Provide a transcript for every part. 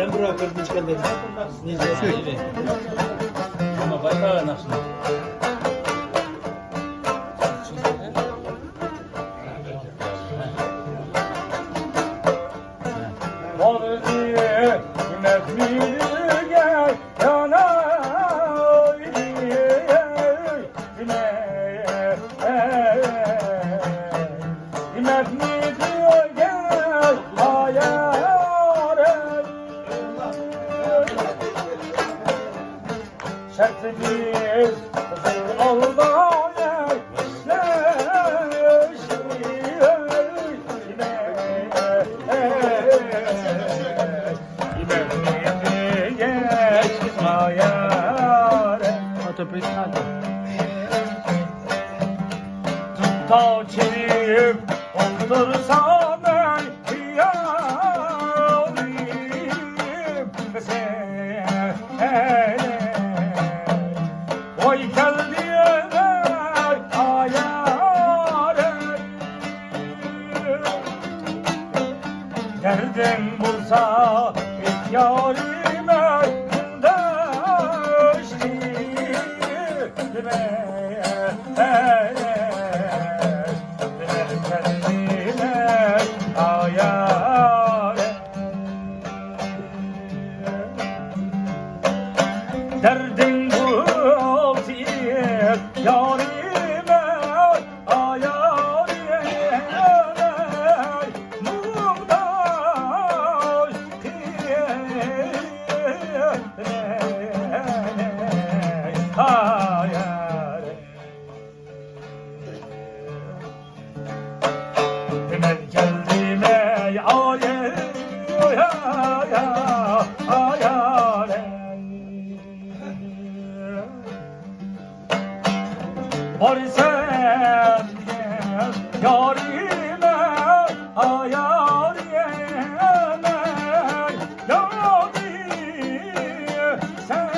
Ben bırakırdım kendimi. Nice. Ama bayağı nasıl? Şertimiz Allah'a Tuta çirip oldursam oy geldiğine ayare derdin bulsa ilk yarime derdin bulsa yarime ayare muhtaç ayare demek geldiğime ayare ayare var sen yarime ayar yeme yâri sen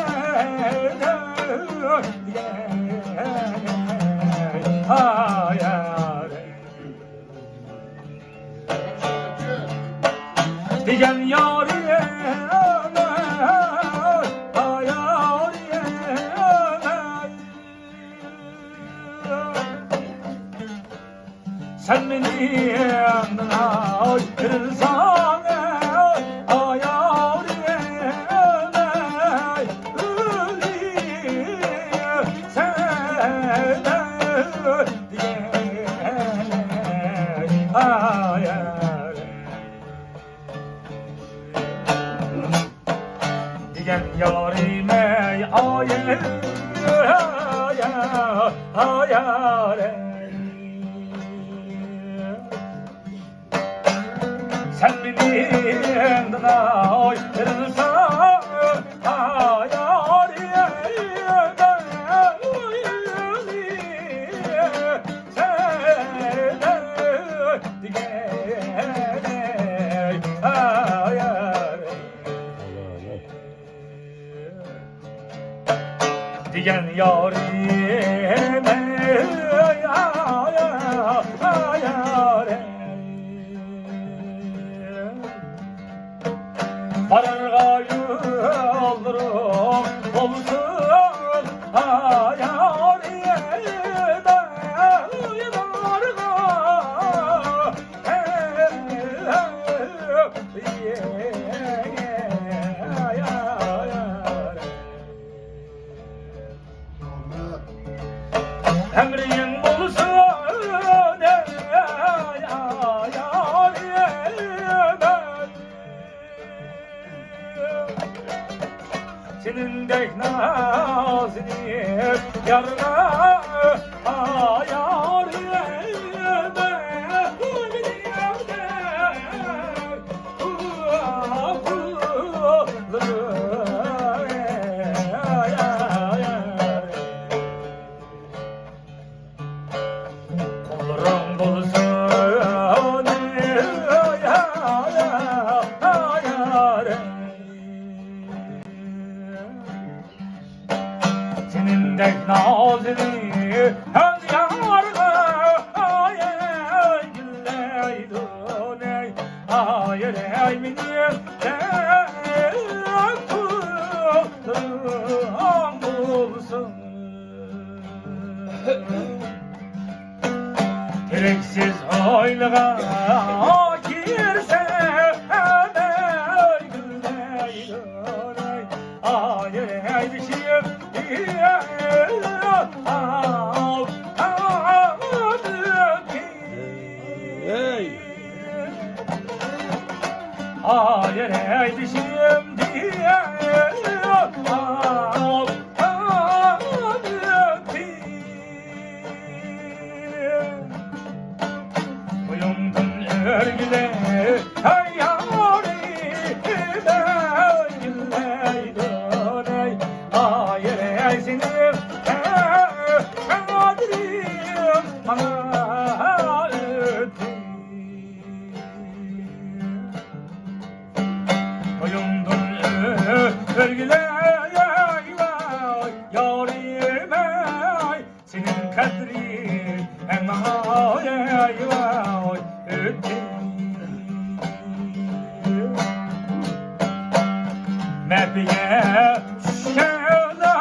ayar diyen yâri yeme ayar yeme sen beni yanına ayrılsan ayar yeme öleyim sene diye ayar diyen yarime ayar ayar sen beni yanına ayrılsan ayar yeme sen diye ayar diyen yarime ayar varırga yoldurum olsun ayar yeme emrin bulsun ayar yeme senin de nazını yarına ayar yeme olurum bulsun ayar senin de nazını her yarına ayar güleydun ayar ayar Eksiz oyluğa girse ay dişim ay dişim diye uyumdum örgüle ay ay senin kaderim bana öptü. Uyumdum örgüle yarim ay senin kadrin ay öptü. Mepige şena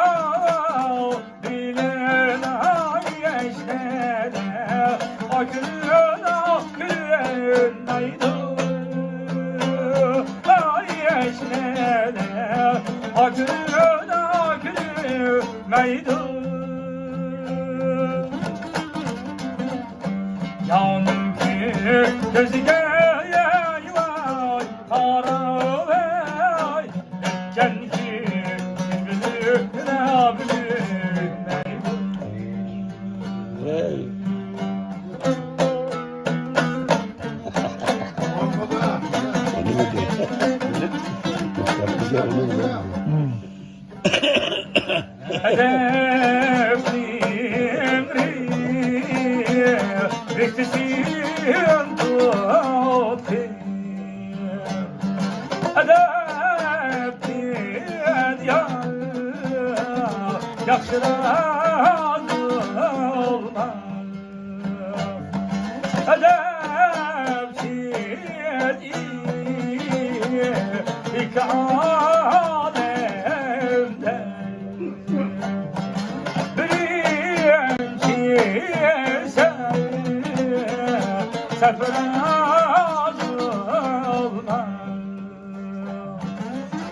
bilen ay eşlere akın aydı ay eşlere akın aydı yanım ki gözüge Yakşılar olmaz edepsiz iki alemde birinci sen serfiraz olmaz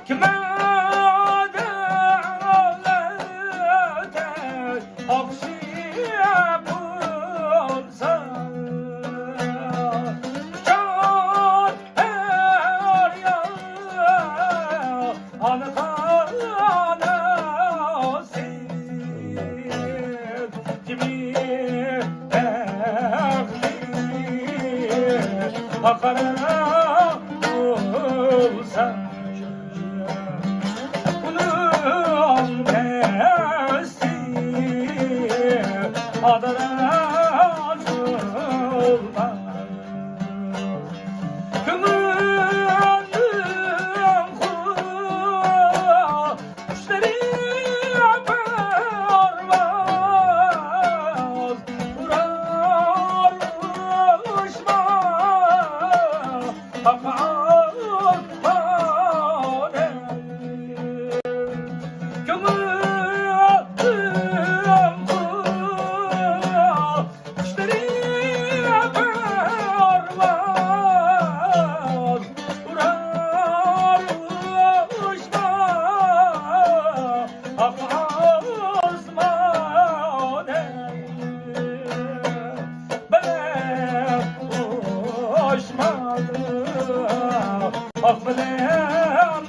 kime Akara olsa bunun testi adalar olmaz Gönlüm kuşları parmaz Uğrar uçmaz Bakar bana Gönlüm kuşları parmaz Uğrar uçmaz Bakar bana Ben hoşmadım Akbilem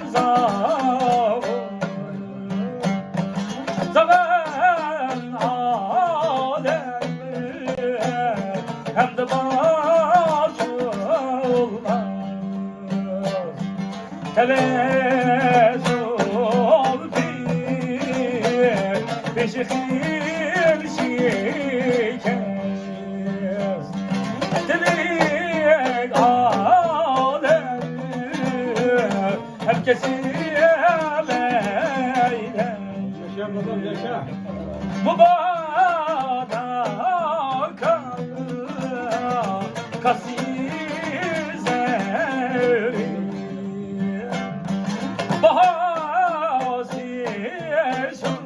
Zaven alem Hem de bazı olmaz Tevezzül bir Beşikil şikes Delik alem Herkesi emeyle Yaşa babam yaşa. Mübarek kasizleri Bahası son